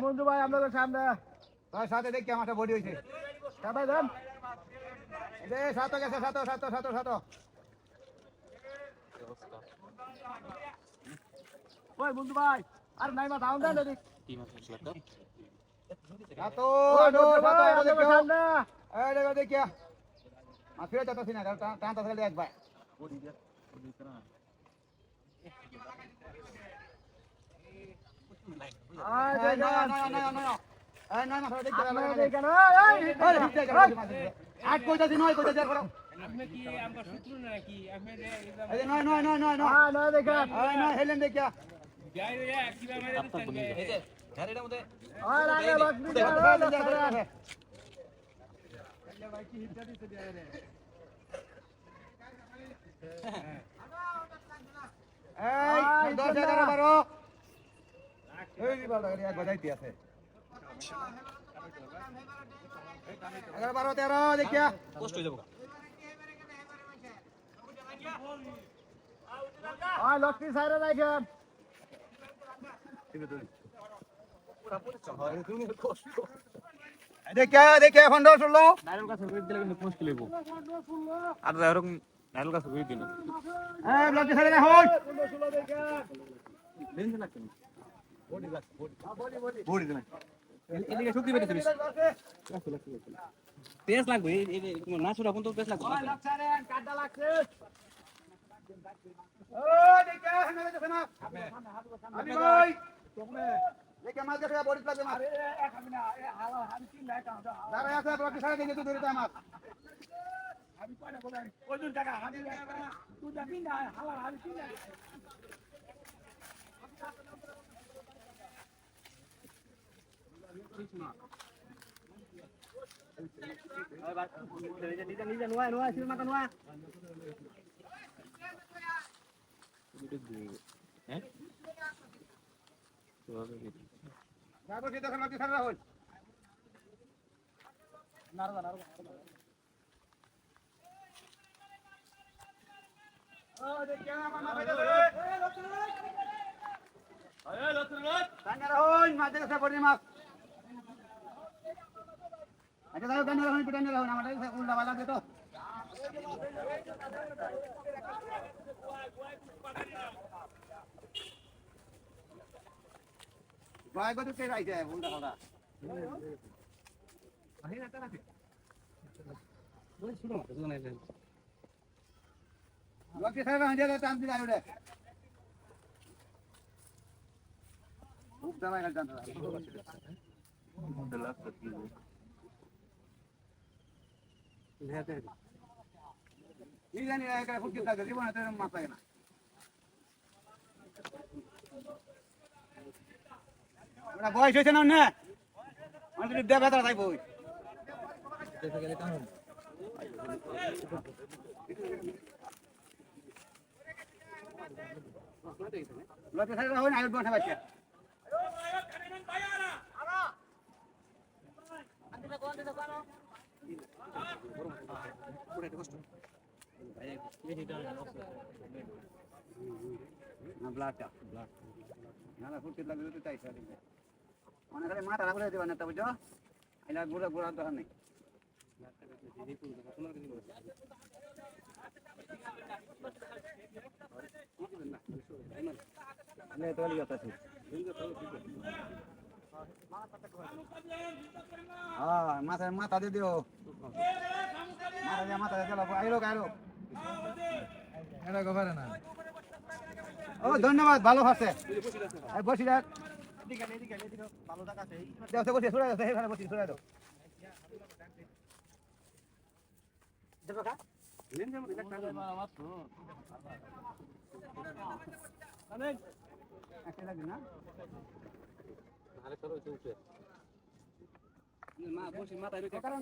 বন্ধু ভাই আপনাদের সামনে 6-7 দেখি আমার বডি হয়েছে ভাই দেন 7 গেছে 7 ওই বন্ধু ভাই আর নাই মা দাউন দেন দেখ কি মাছ ছিল তো দেখিয়া ফিরে যাচ্ছি না টানটা থাকলে একবার আট কইতাছি নয় কইতাছি আর আপনি কি আমার শত্রু নাকি আপনি এই নয় দেখা নয় হেলেন দেখিয়া যাই রে কিভাবে মেরে দিচ্ছেন এই যে ধারের মধ্যে ভাই কি হিটটা দিতে দেয় রে এই 10 11 12 এই বাবা এক বাজাইতে আছে 11 12 13 দেখিয়া কষ্ট হয়ে যাবো লক্ষ্মী সাইরে রাখেন দেখে এখন 10 16 নাইরুল কাছে কই দিলে কিন্তু মুশকিল হইব আর এরকম নাইরুল কাছে কই দিল এই ব্লক ছেড়ে না হই লেন্স লাগছে বডি দেন এদিকে শক্তি পেতে দিস পেস লাগবে এই না ছোড়া কোন তো পেস লাগবে কাটা লাগছে ও দেখে হেনে দেখে না আমি ভাই দেখে মাছ দেখে বডি লাগবে মাছ আমি না হালা আমি কি লেখা দাঁড়া আছে ব্লক ছেড়ে দেখে তুই ধরে মাছ আমি কয়টা বলেন ওজন টাকা আমি তুই যাবি না হালা আমি কি লেখা নিজে নোয়া ছিল মাথা নোয়া হ্যাঁ তারপর কি দেখেন ব্লক ছেড়ে হই নারবা ও দেখে আমার মা বাইরে টাঙ্গারা হই মাছ দেখে বডি মাছ আচ্ছা দাও টাঙ্গারা হই টাঙ্গারা হই আমাদের উল্টা বালা দে তো ভাই কত কে রাইছে উল্টা কথা আহে না তারা বলে শুনো না শুনো না লক্ষ্মী সাহেব হাঁজে টান দিলা ওরে খুব দামাই গান টান এই জানি একা ফুটকে থাকে জীবনে তো মাছ লাগে না ওটা বয়স হয়েছে না না আমি তো দেবে তারা তাই বই লক্ষ্মী সাহেব হয় না আগে বসে বাচ্চা অনেক মাথা রাখলে দেবা না বুঝো আইলা গুড়া গুড়া দরকার নেই মাথা মাথা দিয়ে দিও মাথা দিয়ে চলো আইলো আইলো ও ধন্যবাদ ভালো আছে বসি দেখ ভালো থাকা আছে বসে সরে যাচ্ছে এখানে বসি সরে দাও দেখো খা লেন্সের মধ্যে একটা একটা লাগে না মা বসে মাথায় রেখে কারণ